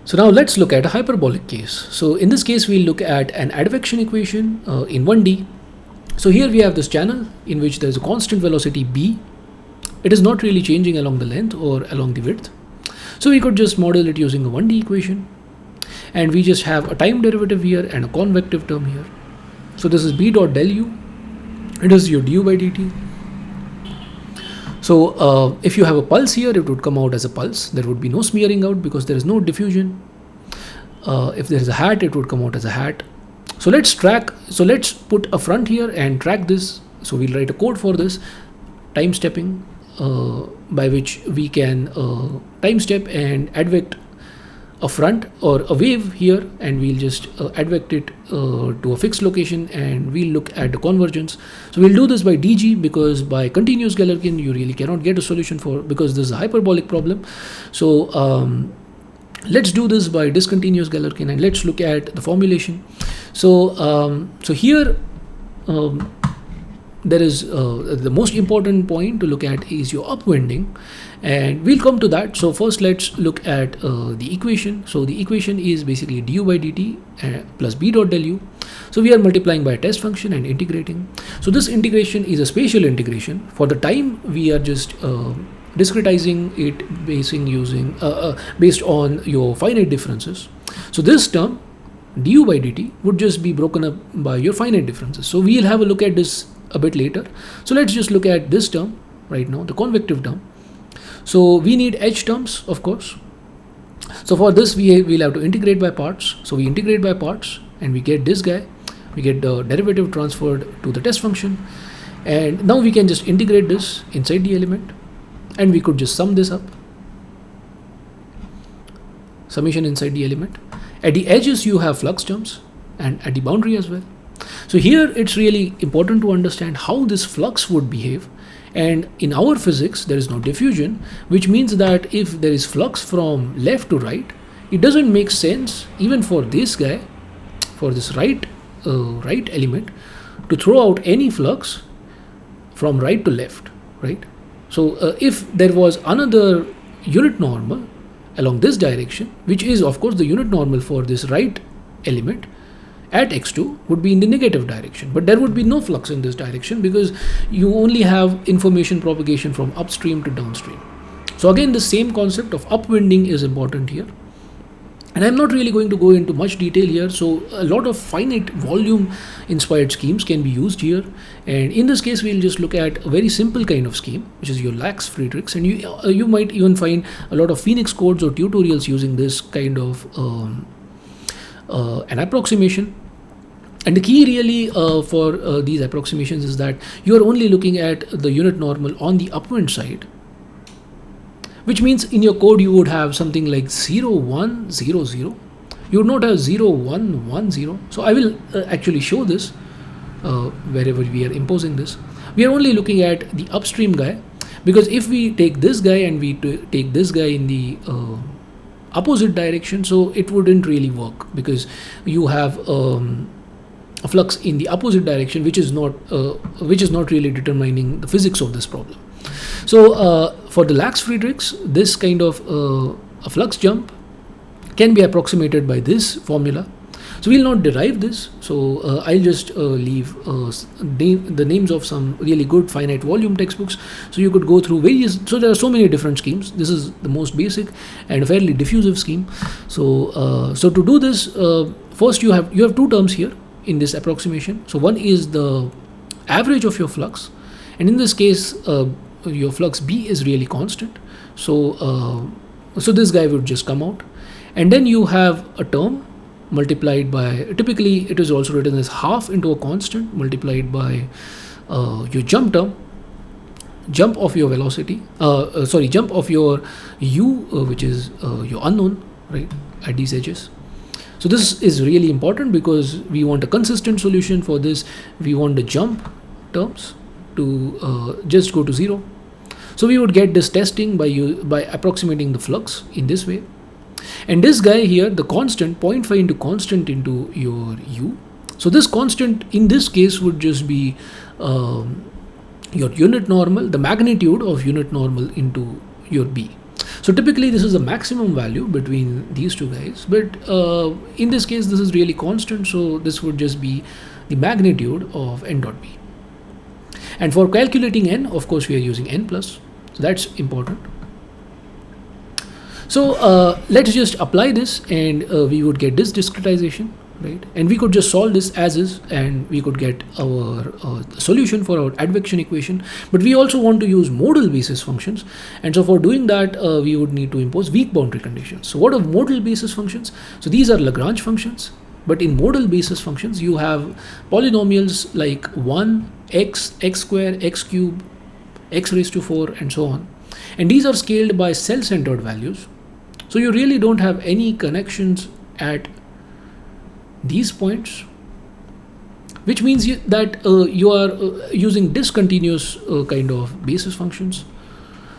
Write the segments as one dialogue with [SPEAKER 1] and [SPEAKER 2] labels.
[SPEAKER 1] So now let's look at a hyperbolic case. So in this case, we'll look at an advection equation in 1D. So here we have this channel in which there is a constant velocity b. It is not really changing along the length or along the width. So we could just model it using a 1D equation. And we just have a time derivative here and a convective term here. So this is b dot del u. It is your du by dt. So if you have a pulse here, it would come out as a pulse. There would be no smearing out because there is no diffusion. If there is a hat, it would come out as a hat. So let's put a front here and track this. So we'll write a code for this time stepping by which we can time step and advect a front or a wave here, and we'll just advect it to a fixed location, and we'll look at the convergence. So we'll do this by dg because by continuous Galerkin you really cannot get a solution for, because this is a hyperbolic problem. So let's do this by discontinuous Galerkin and let's look at the formulation. So here there is the most important point to look at is your upwinding, and we'll come to that. So first let's look at the equation. So the equation is basically du by dt plus b dot del u. So we are multiplying by a test function and integrating. So this integration is a spatial integration. For the time we are just discretizing it based on your finite differences. So this term du by dt would just be broken up by your finite differences. So we'll have a look at this a bit later. So let's just look at this term right now, the convective term. So we need h terms, of course. So for this we'll have to integrate by parts. So we integrate by parts and we get this guy. We get the derivative transferred to the test function, and now we can just integrate this inside the element, and we could just sum this up. Summation inside the element. At the edges you have flux terms and at the boundary as well. So here it's really important to understand how this flux would behave, and in our physics there is no diffusion, which means that if there is flux from left to right, it doesn't make sense even for this guy, for this right element, to throw out any flux from right to left, right? So if there was another unit normal along this direction, which is of course the unit normal for this right element at x2 would be in the negative direction, but there would be no flux in this direction because you only have information propagation from upstream to downstream. So again, the same concept of upwinding is important here, and I'm not really going to go into much detail here. So a lot of finite volume inspired schemes can be used here, and in this case we'll just look at a very simple kind of scheme, which is your lax Friedrichs, and you might even find a lot of Phoenix codes or tutorials using this kind of an approximation. And the key really for these approximations is that you are only looking at the unit normal on the upwind side, which means in your code you would have something like 0, 1, 0, 0. You would not have 0, 1, 1, 0. So I will actually show this wherever we are imposing this. We are only looking at the upstream guy, because if we take this guy and we take this guy in the opposite direction, so it wouldn't really work because you have a flux in the opposite direction, which is not really determining the physics of this problem. So for the lax Friedrichs, this kind of a flux jump can be approximated by this formula. So we'll not derive this. So I'll just leave the names of some really good finite volume textbooks. So you could go through various. So there are so many different schemes. This is the most basic and a fairly diffusive scheme. So so to do this, first you have two terms here in this approximation. So one is the average of your flux, and in this case your flux B is really constant. So so this guy would just come out, and then you have a term multiplied by, typically it is also written as half into a constant multiplied by your jump term, jump of your velocity, jump of your u, which is your unknown, right, at these edges. So this is really important because we want a consistent solution for this. We want the jump terms to just go to 0. So we would get this testing by approximating the flux in this way. And this guy here, the constant, 0.5 into constant into your u. So this constant in this case would just be your unit normal, the magnitude of unit normal into your b. So typically this is the maximum value between these two guys, but in this case this is really constant, so this would just be the magnitude of n dot b. And for calculating n, of course we are using n plus, so that's important. So let's just apply this, and we would get this discretization, right? And we could just solve this as is, and we could get our solution for our advection equation. But we also want to use modal basis functions, and so for doing that we would need to impose weak boundary conditions. So what are modal basis functions? So these are Lagrange functions, but in modal basis functions you have polynomials like 1, x, x square, x cube, x raised to 4, and so on, and these are scaled by cell-centered values. So you really don't have any connections at these points, which means that you are using discontinuous kind of basis functions.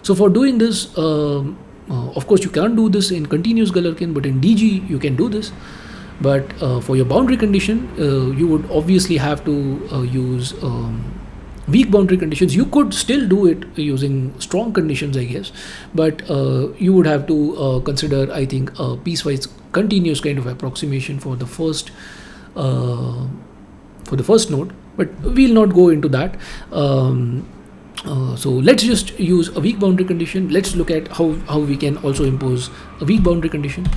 [SPEAKER 1] So for doing this, of course you can't do this in continuous Galerkin, but in DG you can do this. But for your boundary condition, you would obviously have to use weak boundary conditions. You could still do it using strong conditions, I guess, but you would have to consider, I think, a piecewise continuous kind of approximation for the first node, but we'll not go into that. So let's just use a weak boundary condition. Let's look at how we can also impose a weak boundary condition.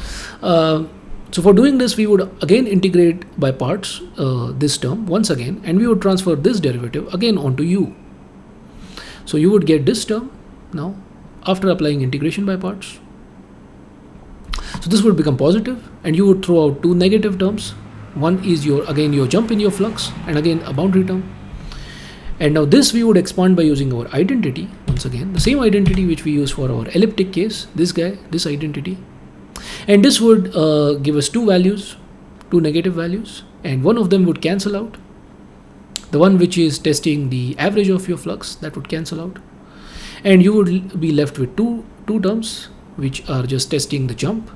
[SPEAKER 1] So for doing this, we would again integrate by parts this term once again, and we would transfer this derivative again onto u. So you would get this term now after applying integration by parts. So this would become positive, and you would throw out two negative terms. One is your jump in your flux, and again a boundary term. And now this we would expand by using our identity, once again the same identity which we use for our elliptic case, this guy, this identity. And this would give us two negative values, and one of them would cancel out. The one which is testing the average of your flux, that would cancel out, and you would be left with two terms which are just testing the jump.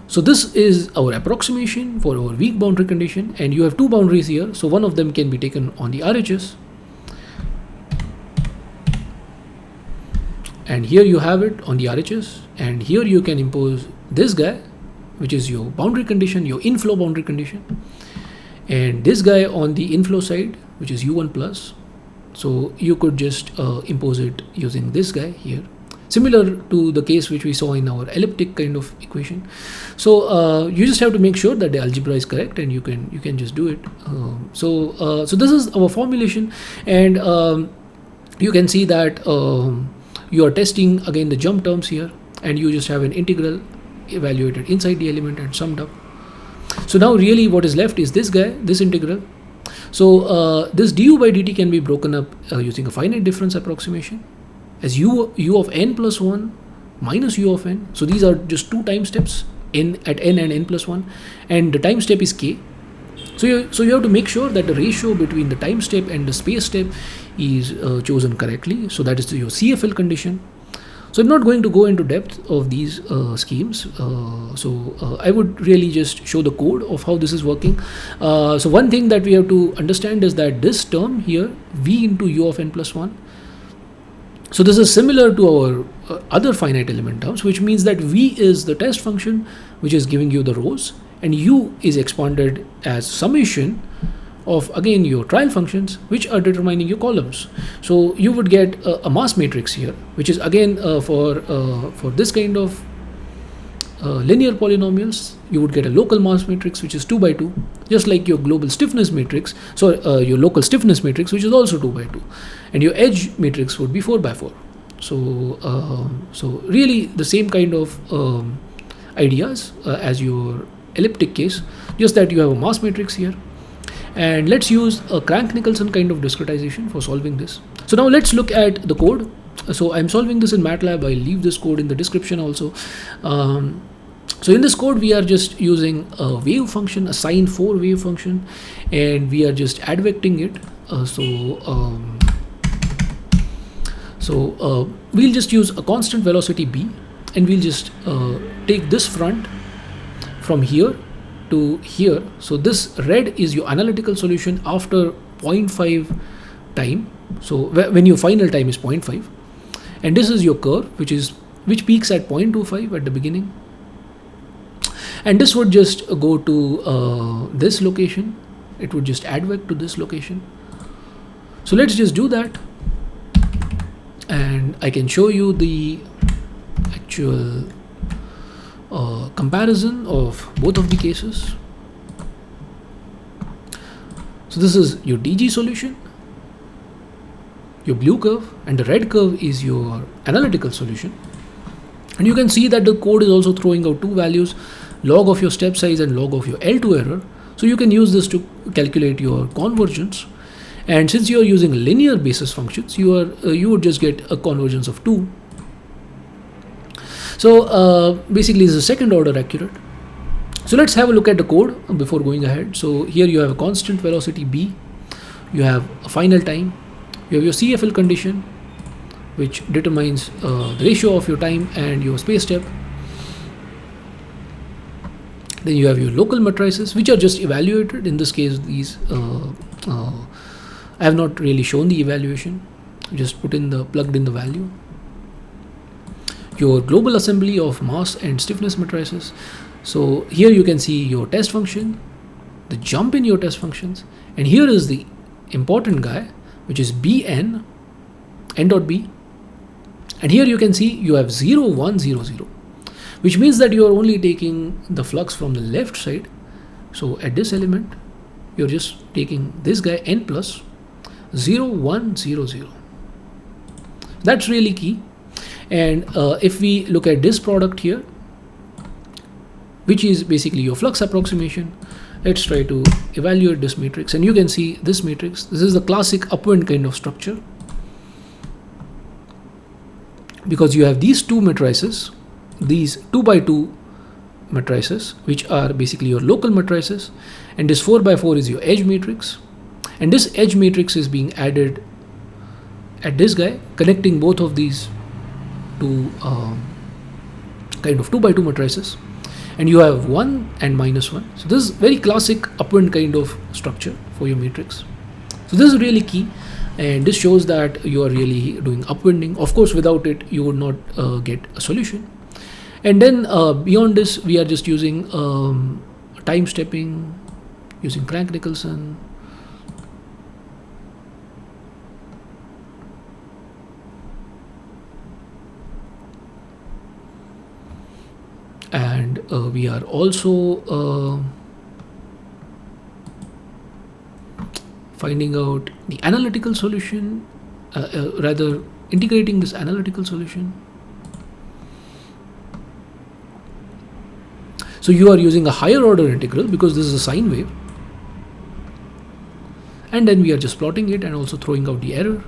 [SPEAKER 1] So this is our approximation for our weak boundary condition, and you have two boundaries here, so one of them can be taken on the RHS. And here you have it on the RHS, and here you can impose this guy, which is your boundary condition, your inflow boundary condition, and this guy on the inflow side, which is u1 plus. So you could just impose it using this guy here, similar to the case which we saw in our elliptic kind of equation. So you just have to make sure that the algebra is correct, and you can just do it. So this is our formulation, and you can see that you are testing again the jump terms here, and you just have an integral evaluated inside the element and summed up. So now really what is left is this guy, this integral. So this du by dt can be broken up using a finite difference approximation as u of n plus 1 minus u of n. So these are just two time steps, n at n and n plus 1, and the time step is k. So you have to make sure that the ratio between the time step and the space step is chosen correctly. So that is your CFL condition. So I'm not going to go into depth of these schemes. I would really just show the code of how this is working. So one thing that we have to understand is that this term here, v into u of n plus 1. So this is similar to our other finite element terms, which means that v is the test function which is giving you the rows, and u is expanded as summation of again your trial functions which are determining your columns. So you would get a mass matrix here, which is again for this kind of linear polynomials, you would get a local mass matrix which is 2 by 2, just like your global stiffness matrix. So your local stiffness matrix, which is also 2 by 2, and your edge matrix would be 4 by 4. So really the same kind of ideas as your elliptic case, just that you have a mass matrix here. And let's use a Crank-Nicholson kind of discretization for solving this. So now let's look at the code. So I'm solving this in MATLAB. I'll leave this code in the description also. So in this code, we are just using a wave function, a sine 4 wave function, and we are just advecting it. We'll just use a constant velocity b, and we'll just take this front from here to here. So this red is your analytical solution after 0.5 time. So when your final time is 0.5, and this is your curve, which peaks at 0.25 at the beginning, and this would just go to this location. It would just advect to this location. So let's just do that, and I can show you the actual comparison of both of the cases. So this is your DG solution, your blue curve, and the red curve is your analytical solution. And you can see that the code is also throwing out two values, log of your step size and log of your L2 error. So you can use this to calculate your convergence. And since you are using linear basis functions, you would just get a convergence of 2. So basically this is second order accurate. So let's have a look at the code before going ahead. So here you have a constant velocity b, you have a final time, you have your CFL condition, which determines the ratio of your time and your space step. Then you have your local matrices, which are just evaluated. In this case, these I have not really shown the evaluation, just plugged in the value. Your global assembly of mass and stiffness matrices. So here you can see your test function, the jump in your test functions, and here is the important guy, which is Bn, n dot b, and here you can see you have 0, 1, 0, 0, which means that you are only taking the flux from the left side. So at this element, you're just taking this guy n plus 0, 1, 0, 0. That's really key. And if we look at this product here, which is basically your flux approximation, let's try to evaluate this matrix, and you can see this matrix. This is the classic upwind kind of structure, because you have these two matrices, these 2 by 2 matrices, which are basically your local matrices, and this 4 by 4 is your edge matrix, and this edge matrix is being added at this guy, connecting both of these two kind of 2 by 2 matrices, and you have 1 and minus 1. So this is very classic upwind kind of structure for your matrix. So this is really key, and this shows that you are really doing upwinding. Of course, without it you would not get a solution. And then beyond this, we are just using time stepping, using Crank-Nicholson, and we are also finding out the analytical solution, rather integrating this analytical solution. So you are using a higher order integral because this is a sine wave, and then we are just plotting it and also throwing out the error.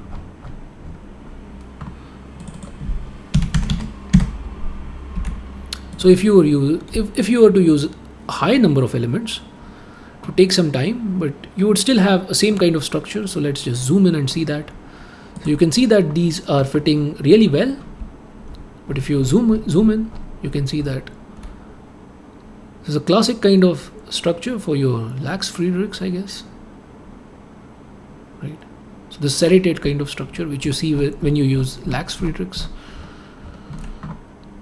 [SPEAKER 1] So if you were to use a high number of elements, it would take some time, but you would still have the same kind of structure. So let's just zoom in and see that. So you can see that these are fitting really well, but if you zoom in, you can see that this is a classic kind of structure for your Lax-Friedrichs, I guess, right? So the serrated kind of structure which you see when you use Lax-Friedrichs.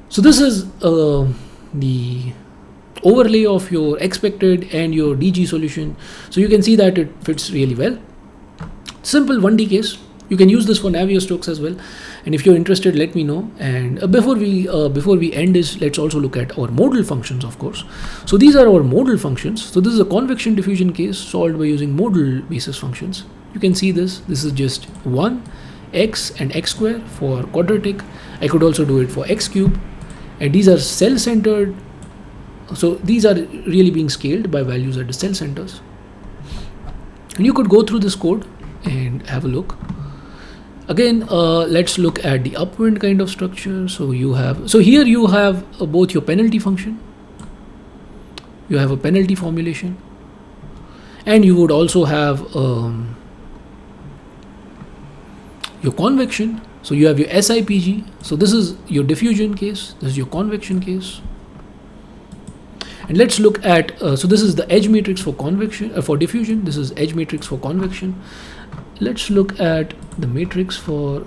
[SPEAKER 1] So this is the overlay of your expected and your DG solution. So you can see that it fits really well. Simple 1D case. You can use this for Navier-Stokes as well. And if you're interested, let me know. And before we end this, let's also look at our modal functions, of course. So these are our modal functions. So this is a convection diffusion case solved by using modal basis functions. You can see this. This is just 1, x and x square for quadratic. I could also do it for x cube. And these are cell-centered. So these are really being scaled by values at the cell centers. And you could go through this code and have a look. Again, let's look at the upwind kind of structure. So here you have both your penalty function, you have a penalty formulation, and you would also have your convection. So you have your SIPG. So this is your diffusion case, this is your convection case. And let's look at, so this is the edge matrix for convection, for diffusion. This is edge matrix for convection. Let's look at the matrix for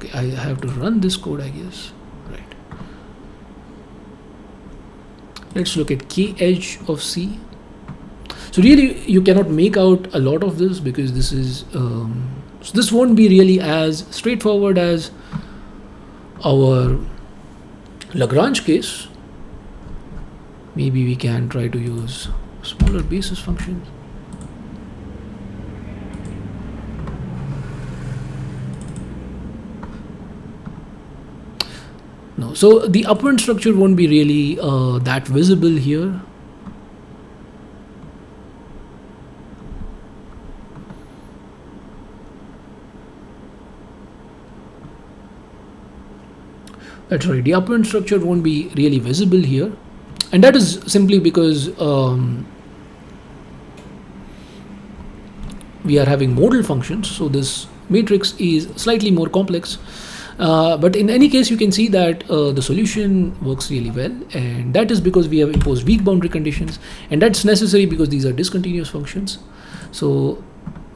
[SPEAKER 1] Okay, I have to run this code, I guess. Right. Let's look at k edge of C. So really, you cannot make out a lot of this because this is so this won't be really as straightforward as our Lagrange case. Maybe we can try to use smaller basis functions. No, so the upwind structure won't be really that visible here. That's right, the upwind structure won't be really visible here, and that is simply because we are having modal functions, so this matrix is slightly more complex. But in any case, you can see that the solution works really well, and that is because we have imposed weak boundary conditions, and that's necessary because these are discontinuous functions. So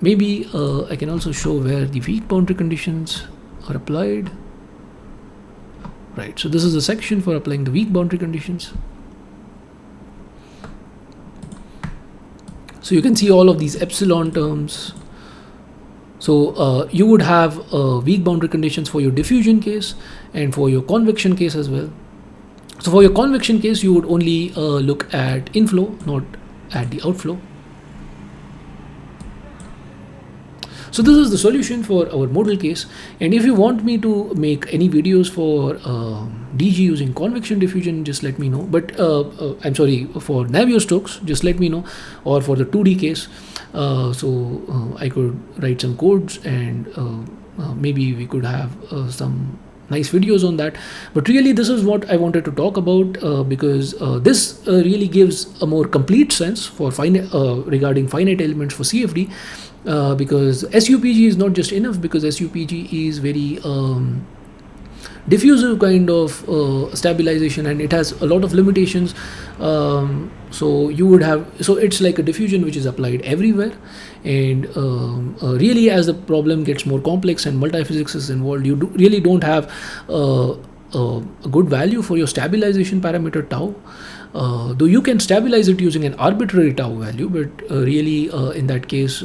[SPEAKER 1] maybe I can also show where the weak boundary conditions are applied. Right, so this is the section for applying the weak boundary conditions. So you can see all of these epsilon terms. So you would have weak boundary conditions for your diffusion case and for your convection case as well. So for your convection case, you would only look at inflow, not at the outflow. So this is the solution for our modal case, and if you want me to make any videos for DG using convection diffusion, just let me know. But I'm sorry, for Navier-Stokes, just let me know, or for the 2D case, so I could write some codes, and maybe we could have some nice videos on that. But really, this is what I wanted to talk about because this really gives a more complete sense for regarding finite elements for CFD. Because SUPG is not just enough, because SUPG is very diffusive kind of stabilization, and it has a lot of limitations. So you would have, so it's like a diffusion which is applied everywhere, and really as the problem gets more complex and multiphysics is involved, you really don't have a good value for your stabilization parameter tau. Though you can stabilize it using an arbitrary tau value, but really in that case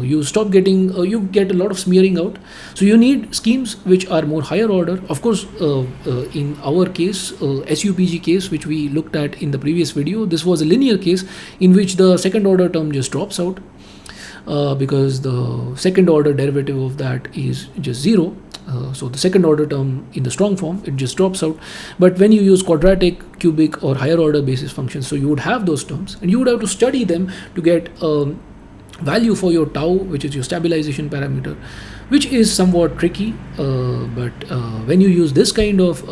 [SPEAKER 1] you stop getting, you get a lot of smearing out. So you need schemes which are more higher order. Of course, in our case, SUPG case, which we looked at in the previous video, this was a linear case in which the second order term just drops out because the second order derivative of that is just 0. So the second order term in the strong form, it just drops out. But when you use quadratic, cubic or higher order basis functions, so you would have those terms, and you would have to study them to get value for your tau, which is your stabilization parameter, which is somewhat tricky. But when you use this kind of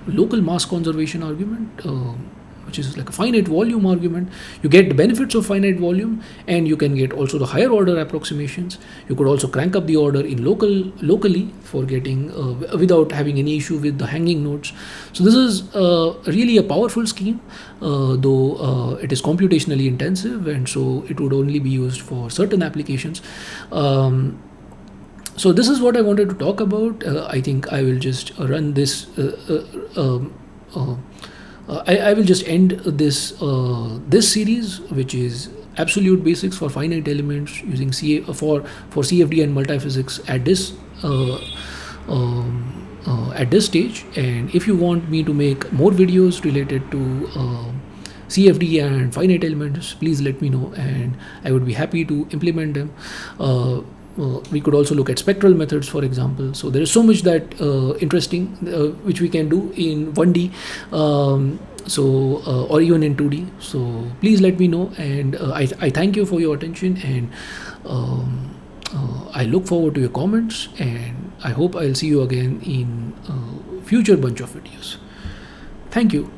[SPEAKER 1] local mass conservation argument, which is like a finite volume argument, you get the benefits of finite volume, and you can get also the higher order approximations. You could also crank up the order in locally for getting without having any issue with the hanging nodes. So this is really a powerful scheme, though it is computationally intensive, and so it would only be used for certain applications. So this is what I wanted to talk about. I think I will just run this. I will just end this this series, which is absolute basics for finite elements using for CFD and multiphysics at this stage. And if you want me to make more videos related to CFD and finite elements, please let me know, and I would be happy to implement them. We could also look at spectral methods, for example. So there is so much that interesting which we can do in 1D, or even in 2D. So please let me know, and I thank you for your attention, and I look forward to your comments, and I hope I'll see you again in future bunch of videos. Thank you.